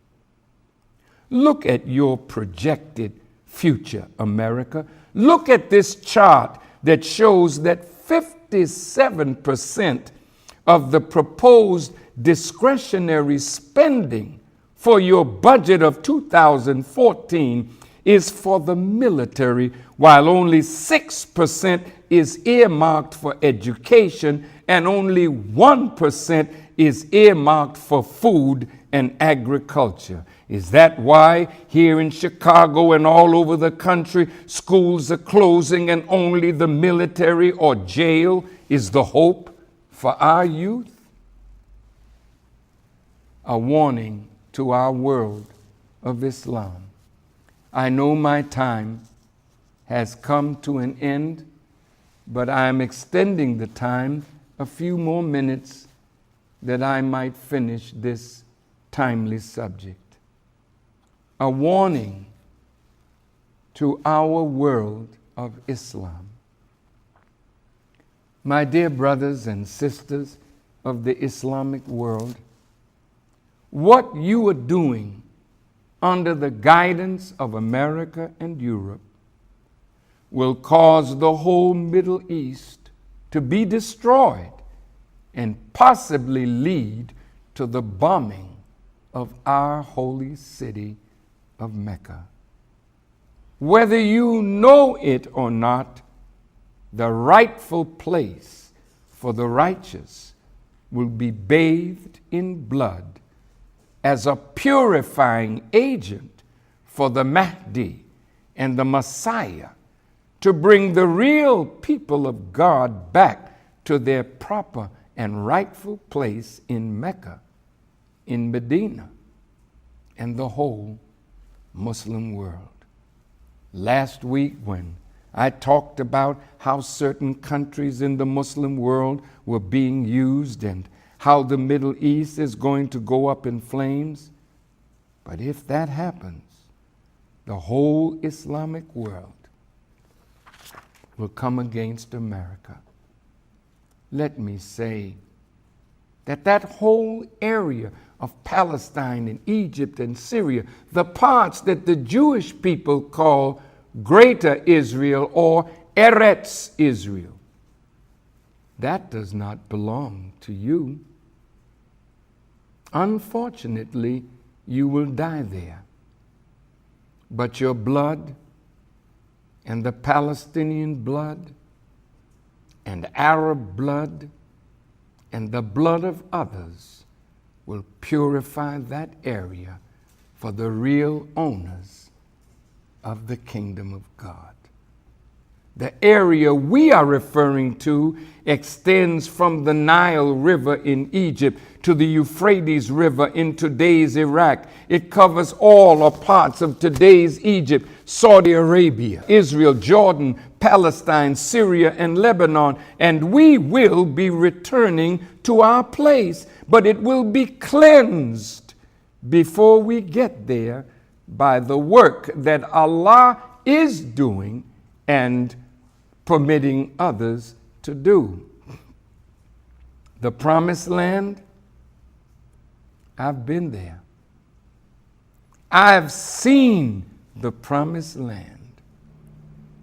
Look at your projected future, America. Look at this chart that shows that 57% of the proposed discretionary spending for your budget of 2014 is for the military, while only 6% is earmarked for education and only 1% is earmarked for food and agriculture. Is that why here in Chicago and all over the country, schools are closing and only the military or jail is the hope for our youth? A warning to our world of Islam. I know my time has come to an end, but I am extending the time a few more minutes that I might finish this timely subject. A warning to our world of Islam. My dear brothers and sisters of the Islamic world, what you are doing under the guidance of America and Europe will cause the whole Middle East to be destroyed and possibly lead to the bombing of our holy city of Mecca. Whether you know it or not, the rightful place for the righteous will be bathed in blood as a purifying agent for the Mahdi and the Messiah to bring the real people of God back to their proper and rightful place in Mecca, in Medina, and the whole Muslim world. Last week, when I talked about how certain countries in the Muslim world were being used and how the Middle East is going to go up in flames, but if that happens, the whole Islamic world will come against America. Let me say that that whole area of Palestine and Egypt and Syria, the parts that the Jewish people call Greater Israel or Eretz Israel, that does not belong to you. Unfortunately, you will die there. But your blood and the Palestinian blood and Arab blood and the blood of others will purify that area for the real owners of the kingdom of God. The area we are referring to extends from the Nile River in Egypt to the Euphrates River in today's Iraq. It covers all or parts of today's Egypt, Saudi Arabia, Israel, Jordan, Palestine, Syria, and Lebanon. And we will be returning to our place, but it will be cleansed before we get there by the work that Allah is doing and permitting others to do. The Promised Land, I've been there. I've seen the Promised Land.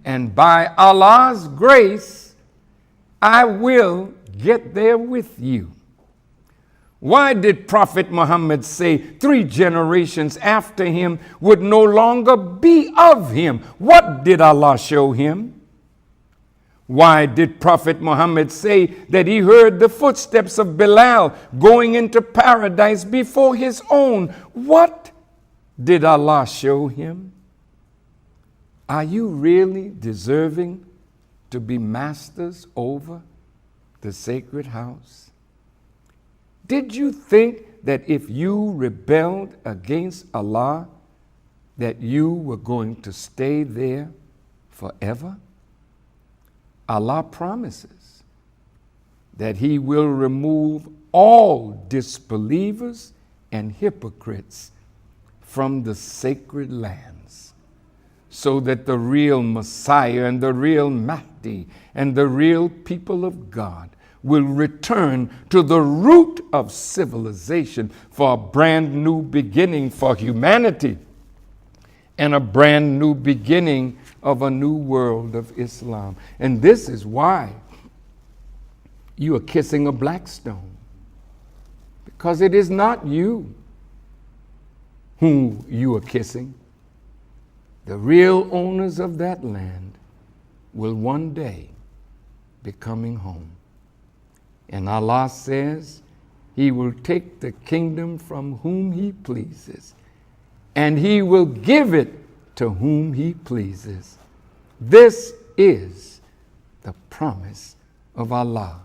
And by Allah's grace, I will get there with you. Why did Prophet Muhammad say 3 generations after him would no longer be of him? What did Allah show him? Why did Prophet Muhammad say that he heard the footsteps of Bilal going into paradise before his own? What did Allah show him? Are you really deserving to be masters over the sacred house? Did you think that if you rebelled against Allah, that you were going to stay there forever? Allah promises that He will remove all disbelievers and hypocrites from the sacred lands, so that the real Messiah and the real Mahdi and the real people of God will return to the root of civilization for a brand new beginning for humanity and a brand new beginning of a new world of Islam. And this is why you are kissing a black stone, because it is not you whom you are kissing. The real owners of that land will one day be coming home. And Allah says He will take the kingdom from whom He pleases, and He will give it to whom He pleases. This is the promise of Allah.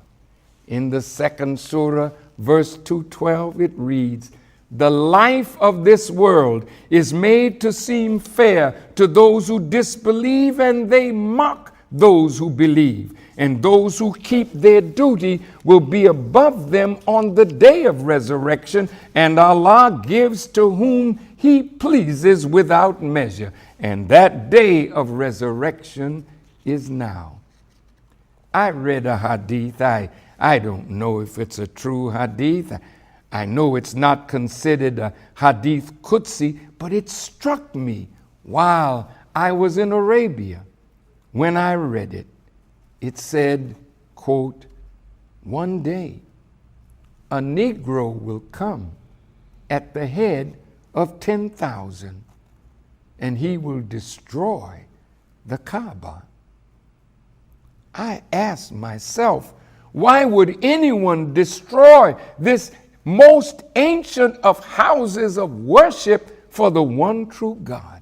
In the second surah, verse 212, it reads, "The life of this world is made to seem fair to those who disbelieve, and they mock those who believe. And those who keep their duty will be above them on the day of resurrection, and Allah gives to whom He pleases without measure. And that day of resurrection is now." I read a hadith. I don't know if it's a true hadith. I know it's not considered a hadith Qudsi, but it struck me while I was in Arabia when I read it. It said, quote, "One day a Negro will come at the head of 10,000, and he will destroy the Kaaba." I asked myself, why would anyone destroy this most ancient of houses of worship for the one true God?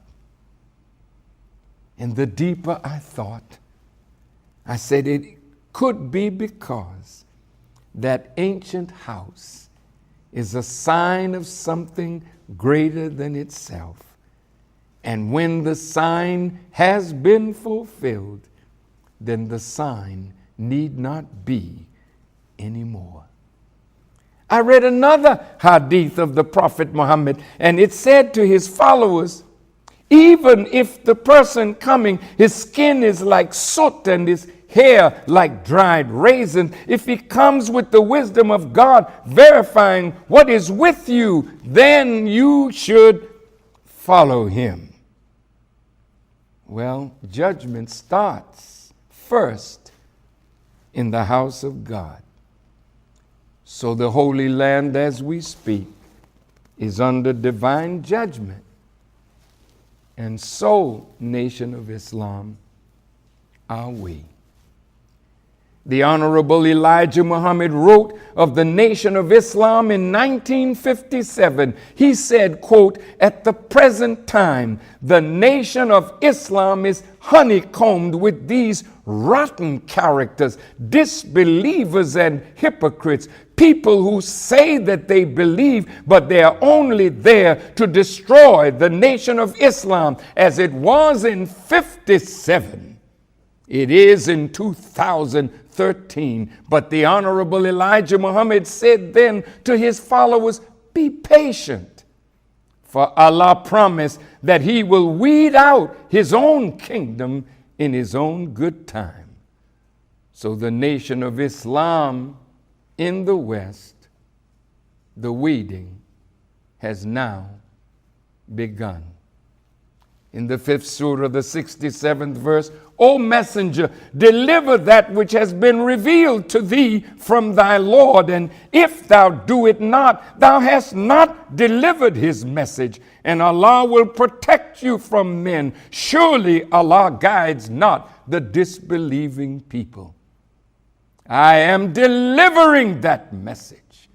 And the deeper I thought, I said it could be because that ancient house is a sign of something greater than itself. And when the sign has been fulfilled, then the sign need not be anymore. I read another hadith of the Prophet Muhammad, and it said to his followers, even if the person coming, his skin is like soot and his hair like dried raisins, if he comes with the wisdom of God, verifying what is with you, then you should follow him. Well, judgment starts first in the house of God. So the Holy Land, as we speak, is under divine judgment. And so, Nation of Islam, are we. The Honorable Elijah Muhammad wrote of the Nation of Islam in 1957. He said, quote, "At the present time, the Nation of Islam is honeycombed with these rotten characters, disbelievers and hypocrites, people who say that they believe, but they are only there to destroy the Nation of Islam as it was in 57. It is in 2013. But the Honorable Elijah Muhammad said then to his followers, be patient, for Allah promised that He will weed out His own kingdom in His own good time. So the Nation of Islam in the West, the weeding has now begun. In the 5th surah, the 67th verse, O messenger, deliver that which has been revealed to thee from thy Lord, and if thou do it not, thou hast not delivered his message, and Allah will protect you from men. Surely Allah guides not the disbelieving people. I am delivering that message,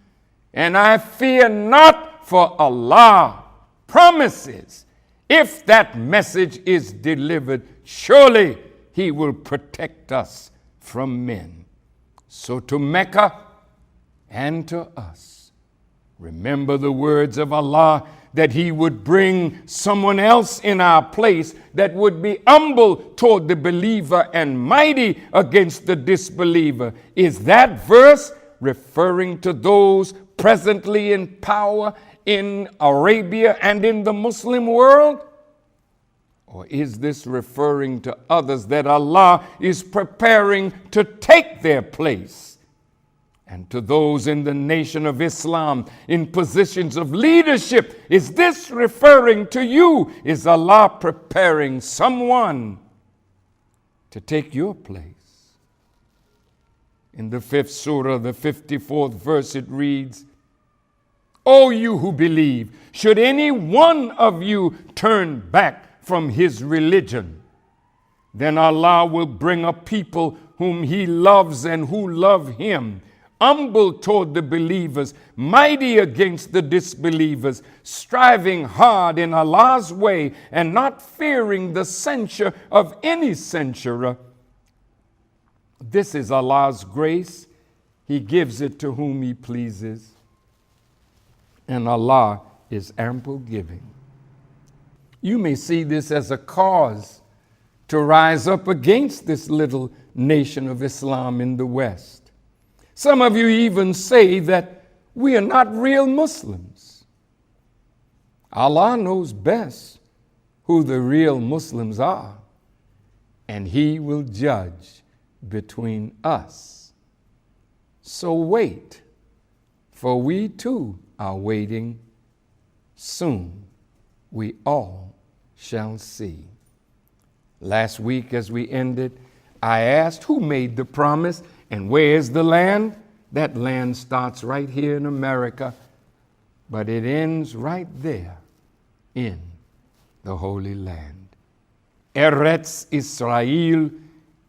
and I fear not, for Allah promises, if that message is delivered, surely He will protect us from men. So to Mecca and to us, remember the words of Allah that He would bring someone else in our place that would be humble toward the believer and mighty against the disbeliever. Is that verse referring to those presently in power in Arabia and in the Muslim world? Or is this referring to others that Allah is preparing to take their place? And to those in the nation of Islam in positions of leadership, is this referring to you? Is Allah preparing someone to take your place? In the 5th surah, the 54th verse, it reads, O you who believe, should any one of you turn back from his religion, then Allah will bring a people whom He loves and who love Him, humble toward the believers, mighty against the disbelievers, striving hard in Allah's way and not fearing the censure of any censurer. This is Allah's grace. He gives it to whom He pleases. And Allah is ample giving. You may see this as a cause to rise up against this little nation of Islam in the West. Some of you even say that we are not real Muslims. Allah knows best who the real Muslims are, and He will judge between us. So wait, for we too are waiting. Soon we all shall see. Last week as we ended, I asked who made the promise and where is the land? That land starts right here in America, but it ends right there in the Holy Land. Eretz Israel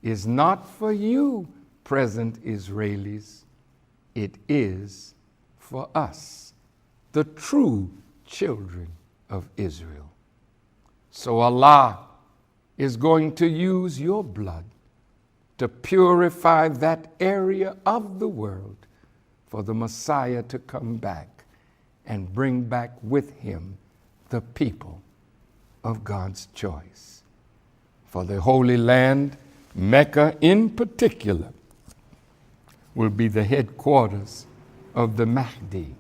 is not for you, present Israelis. It is for us, the true children of Israel. So Allah is going to use your blood to purify that area of the world for the Messiah to come back and bring back with Him the people of God's choice. For the Holy Land, Mecca in particular, will be the headquarters of the Mahdi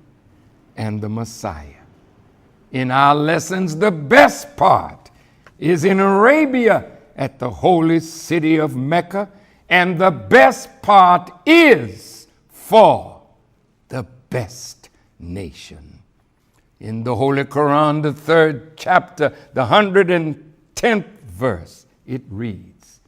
and the Messiah. In our lessons, the best part is in Arabia at the holy city of Mecca, and the best part is for the best nation. In the Holy Quran, the 3rd chapter, the 110th verse, it reads,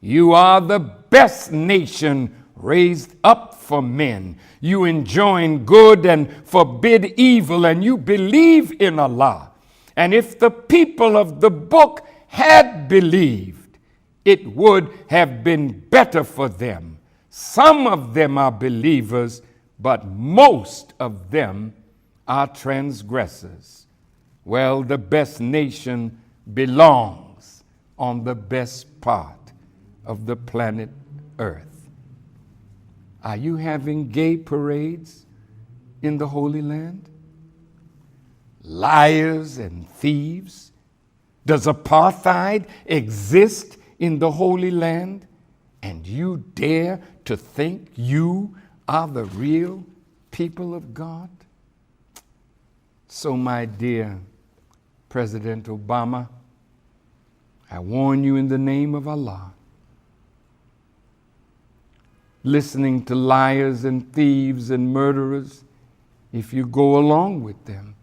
You are the best nation raised up for men. You enjoin good and forbid evil, and you believe in Allah. And if the people of the book had believed, it would have been better for them. Some of them are believers, but most of them are transgressors. Well, the best nation belongs on the best part of the planet Earth. Are you having gay parades in the Holy Land? Liars and thieves? Does apartheid exist in the Holy Land? And you dare to think you are the real people of God? So, my dear President Obama, I warn you in the name of Allah, listening to liars and thieves and murderers, if you go along with them,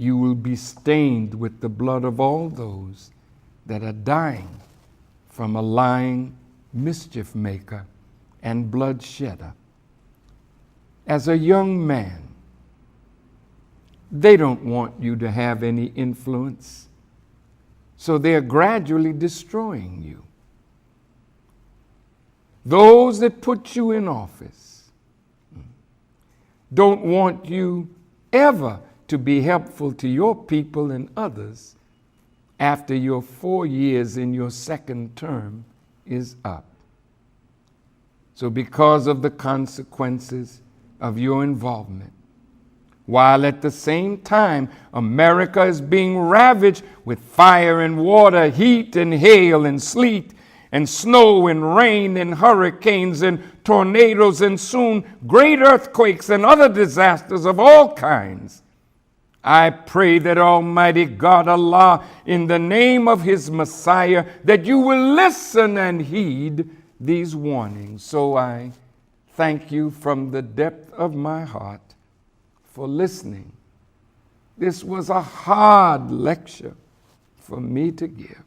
you will be stained with the blood of all those that are dying from a lying mischief maker and bloodshedder. As a young man, they don't want you to have any influence, so they're gradually destroying you. Those that put you in office don't want you ever to be helpful to your people and others after your 4 years in your second term is up. So because of the consequences of your involvement, while at the same time America is being ravaged with fire and water, heat and hail and sleet and snow and rain and hurricanes and tornadoes and soon great earthquakes and other disasters of all kinds, I pray that Almighty God Allah, in the name of His Messiah, that you will listen and heed these warnings. So I thank you from the depth of my heart for listening. This was a hard lecture for me to give,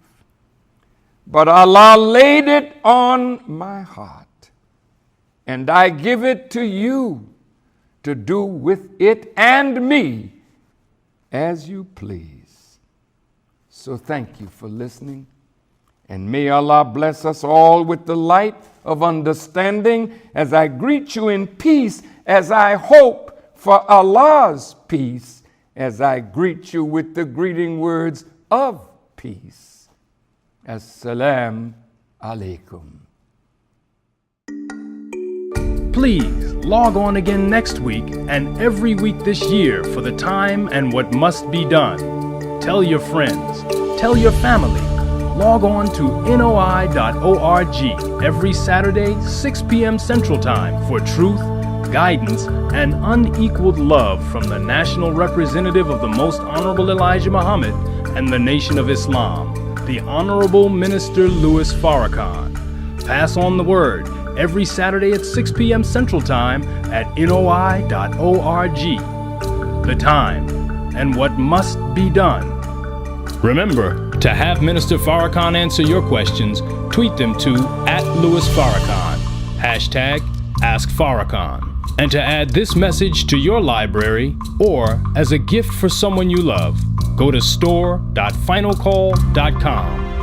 but Allah laid it on my heart, and I give it to you to do with it and me as you please. So thank you for listening, and may Allah bless us all with the light of understanding as I greet you in peace, as I hope for Allah's peace, as I greet you with the greeting words of peace. As-Salaam Alaikum. Please log on again next week and every week this year for the time and what must be done. Tell your friends, tell your family. Log on to noi.org every Saturday, 6 p.m. Central Time for truth, guidance, and unequaled love from the national representative of the Most Honorable Elijah Muhammad and the Nation of Islam, the Honorable Minister Louis Farrakhan. Pass on the word every Saturday at 6 p.m. Central Time at noi.org. The time and what must be done. Remember, to have Minister Farrakhan answer your questions, tweet them to @LouisFarrakhan, #AskFarrakhan. And to add this message to your library or as a gift for someone you love, go to store.finalcall.com.